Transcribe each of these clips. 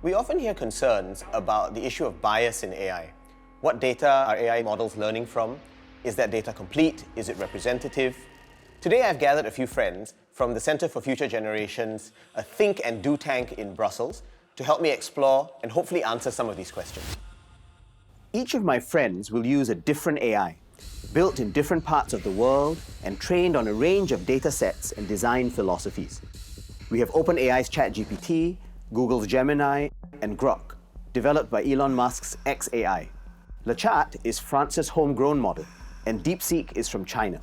We often hear concerns about the issue of bias in AI. What data are AI models learning from? Is that data complete? Is it representative? Today I've gathered a few friends from the Centre for Future Generations, a think and do tank in Brussels, to help me explore and hopefully answer some of these questions. Each of my friends will use a different AI, built in different parts of the world and trained on a range of data sets and design philosophies. We have OpenAI's ChatGPT, Google's Gemini, and Grok, developed by Elon Musk's xAI. LeChat is France's homegrown model, and DeepSeek is from China.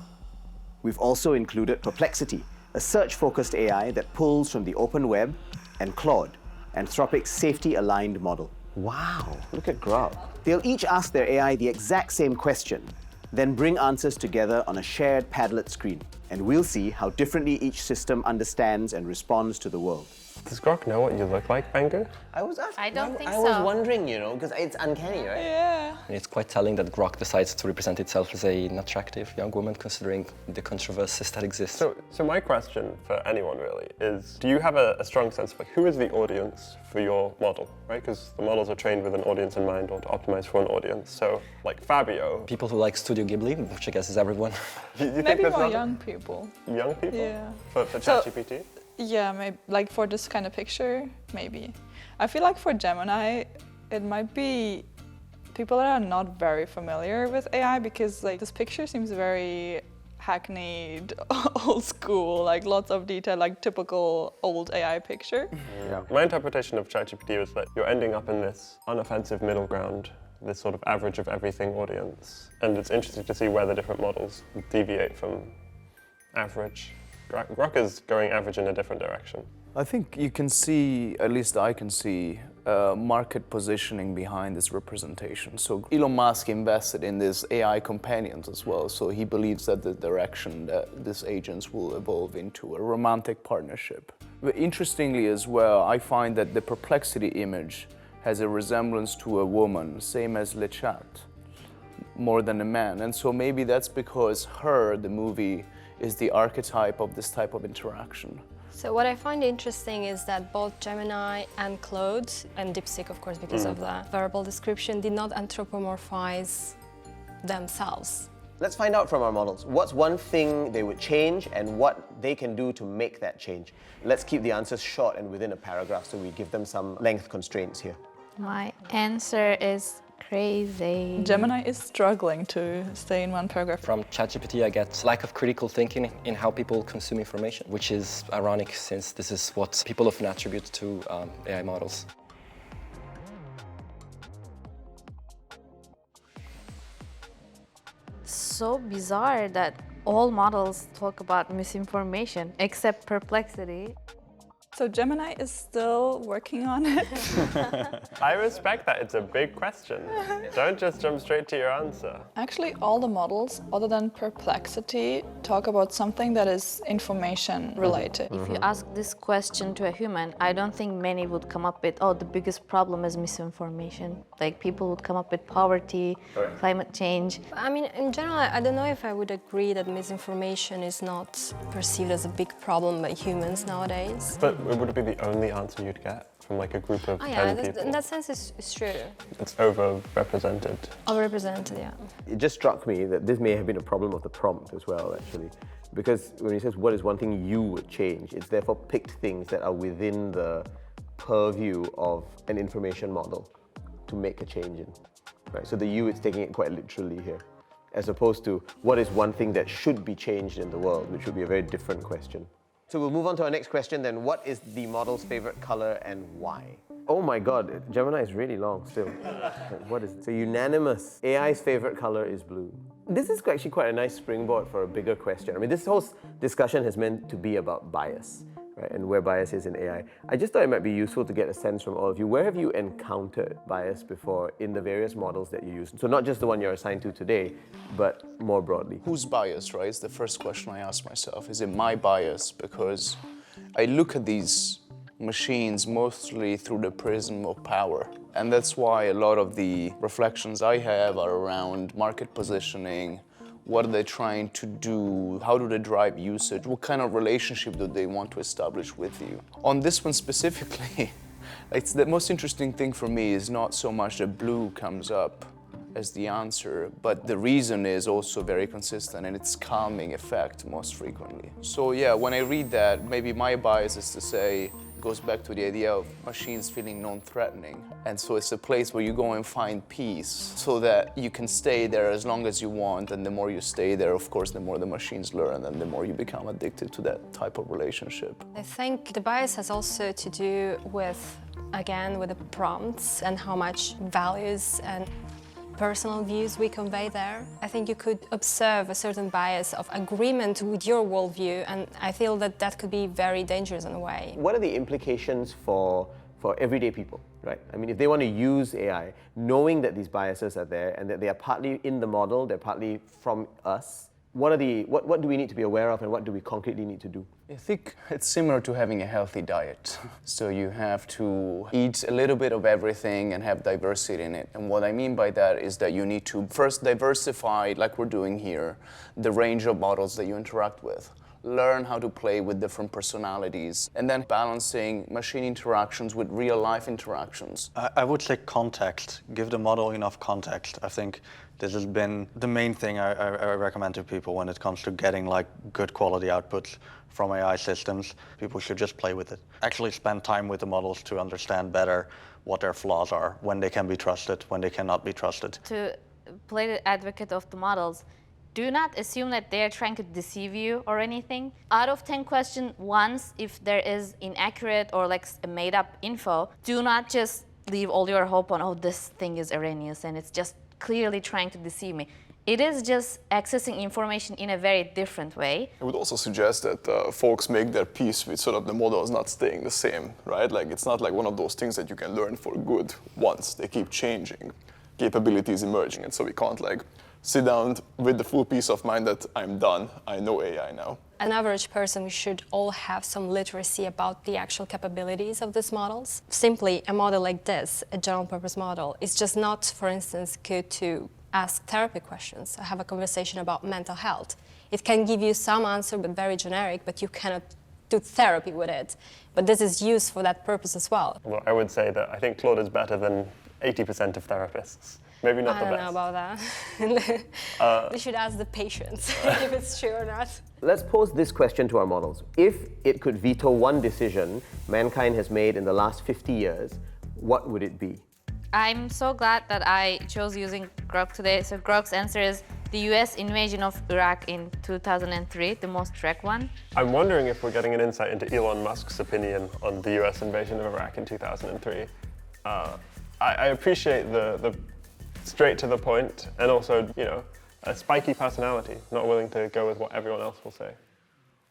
We've also included Perplexity, a search-focused AI that pulls from the open web, and Claude, Anthropic's safety-aligned model. Wow, look at Grok. They'll each ask their AI the exact same question, then bring answers together on a shared Padlet screen. And we'll see how differently each system understands and responds to the world. Does Grok know what you look like, Bangu? I was asking. I don't think so. I was wondering, because it's uncanny, right? Yeah. And it's quite telling that Grok decides to represent itself as an attractive young woman, considering the controversies that exist. So my question for anyone really is, do you have a strong sense of who is the audience for your model, right? Because the models are trained with an audience in mind or to optimize for an audience. So like Fabio. People who like Studio Ghibli, which I guess is everyone. you think Maybe there's more not young people. Young people? Yeah. For ChatGPT? Yeah, maybe like for this kind of picture, maybe. I feel like for Gemini, it might be people that are not very familiar with AI because this picture seems very hackneyed, old school, lots of detail, typical old AI picture. Yeah. My interpretation of ChatGPT is that you're ending up in this unoffensive middle ground, this sort of average of everything audience. And it's interesting to see where the different models deviate from average. Grok is going average in a different direction. I think you can see, at least I can see, market positioning behind this representation. So Elon Musk invested in these AI companions as well. So he believes that the direction that these agents will evolve into a romantic partnership. But interestingly as well, I find that the Perplexity image has a resemblance to a woman, same as LeChat, more than a man. And so maybe that's because Her, the movie, is the archetype of this type of interaction. So what I find interesting is that both Gemini and Claude, and DeepSeek of course because of the verbal description, did not anthropomorphize themselves. Let's find out from our models. What's one thing they would change and what they can do to make that change? Let's keep the answers short and within a paragraph so we give them some length constraints here. My answer is crazy. Gemini is struggling to stay in one paragraph. From ChatGPT, I get lack of critical thinking in how people consume information, which is ironic since this is what people often attribute to AI models. So bizarre that all models talk about misinformation except Perplexity. So Gemini is still working on it. I respect that. It's a big question. Don't just jump straight to your answer. Actually, all the models, other than Perplexity, talk about something that is information related. If you ask this question to a human, I don't think many would come up with, oh, the biggest problem is misinformation. People would come up with poverty, climate change. I mean, in general, I don't know if I would agree that misinformation is not perceived as a big problem by humans nowadays. But would it be the only answer you'd get from a group of 10 people? In that sense, it's true. It's overrepresented. Overrepresented, yeah. It just struck me that this may have been a problem of the prompt as well, actually. Because when he says, what is one thing you would change, it's therefore picked things that are within the purview of an information model to make a change in. Right? So the you is taking it quite literally here, as opposed to what is one thing that should be changed in the world, which would be a very different question. So we'll move on to our next question then. What is the model's favorite color and why? Oh my God, Gemini is really long still. What is it? So unanimous. AI's favorite color is blue. This is actually quite a nice springboard for a bigger question. I mean, this whole discussion has meant to be about bias, right? And where bias is in AI. I just thought it might be useful to get a sense from all of you. Where have you encountered bias before in the various models that you use? So not just the one you're assigned to today, but more broadly. Who's biased, right? Is the first question I ask myself. Is it my bias? Because I look at these machines mostly through the prism of power. And that's why a lot of the reflections I have are around market positioning. What are they trying to do? How do they drive usage? What kind of relationship do they want to establish with you? On this one specifically, It's the most interesting thing for me is not so much that blue comes up as the answer, but the reason is also very consistent and it's calming effect most frequently. So yeah, when I read that, maybe my bias is to say, goes back to the idea of machines feeling non-threatening. And so it's a place where you go and find peace so that you can stay there as long as you want. And the more you stay there, of course, the more the machines learn and the more you become addicted to that type of relationship. I think the bias has also to do with, again, with the prompts and how much values and personal views we convey there. I think you could observe a certain bias of agreement with your worldview, and I feel that that could be very dangerous in a way. What are the implications for everyday people, right? I mean, if they want to use AI, knowing that these biases are there and that they are partly in the model, they're partly from us, what do we need to be aware of and what do we concretely need to do? I think it's similar to having a healthy diet. So you have to eat a little bit of everything and have diversity in it. And what I mean by that is that you need to first diversify, like we're doing here, the range of models that you interact with. Learn how to play with different personalities, and then balancing machine interactions with real-life interactions. I would say context. Give the model enough context. I think this has been the main thing I recommend to people when it comes to getting like good quality outputs from AI systems. People should just play with it. Actually spend time with the models to understand better what their flaws are, when they can be trusted, when they cannot be trusted. To play the advocate of the models, do not assume that they're trying to deceive you or anything. Out of 10 questions, once if there is inaccurate or like a made up info, do not just leave all your hope on, oh, this thing is erroneous and it's just clearly trying to deceive me. It is just accessing information in a very different way. I would also suggest that folks make their peace with sort of the models not staying the same, right? Like it's not like one of those things that you can learn for good once. They keep changing, capabilities emerging, and so we can't like sit down with the full peace of mind that I'm done, I know AI now. An average person, we should all have some literacy about the actual capabilities of these models. Simply, a model like this, a general purpose model, is just not, for instance, good to ask therapy questions, have a conversation about mental health. It can give you some answer, but very generic, but you cannot do therapy with it. But this is used for that purpose as well. Well, I would say that I think Claude is better than 80% of therapists. Maybe not the best. I don't know about that. We should ask the patients if it's true or not. Let's pose this question to our models. If it could veto one decision mankind has made in the last 50 years, what would it be? I'm so glad that I chose using Grok today. So Grok's answer is the US invasion of Iraq in 2003, the most direct one. I'm wondering if we're getting an insight into Elon Musk's opinion on the US invasion of Iraq in 2003. I appreciate the straight to the point and also, you know, a spiky personality, not willing to go with what everyone else will say.